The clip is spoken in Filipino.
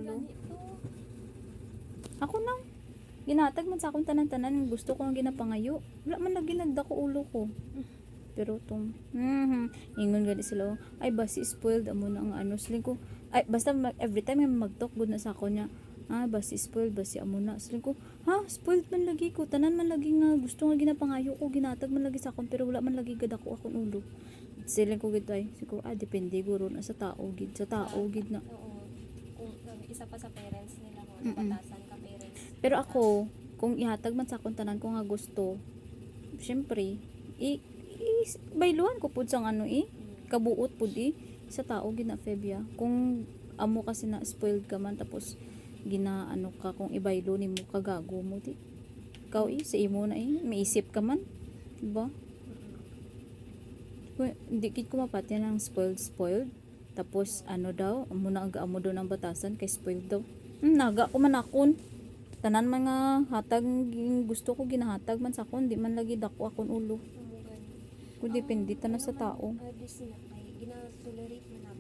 ulo. ganito. Ako nang ginatag man sa akong tanan-tanan, gusto ko ang ginapangayo. Wala man lagi nagdako ulo ko. Pero tong ingon gani sila, ay basi spoiled amo na ang ano sling ko. Ay basta every time may mag-talk good na sa ako niya. Basi spoiled basi amo na sling ko. Spoiled man lagi ko, tanan man lagi nga gusto nga ginapangayo ko, ginatag man lagi sa akon pero wala man lagi gad ako akong ulo. Siling ko gid ay, siguro depende guro na sa tao gid, na. Oo. Kung isa pa sa parents nila mo, Mm-mm. batasan ka parents. Pero ako, kung ihatag man sa akong tanan ko nga gusto, syempre, bayluhan ko pud sang ano kabuot pud sa tao gina Febia. Kung amo kasi na spoiled ka man tapos ginaano ka kung ibaylo nimo kagago mo di. Ikaw sa imo na maisip ka man, di ba? Hindi kid ko mapatyan ang spoiled. Tapos ano daw, amo na aga amo daw ng batasan kay spoiled daw. Naga ko man akon. Tanan man nga hatag gusto ko ginahatag man sa akon, di man lagi dako akon ulo. Umugan. Kung depende ta na sa tao. This na kay gina-tolerate na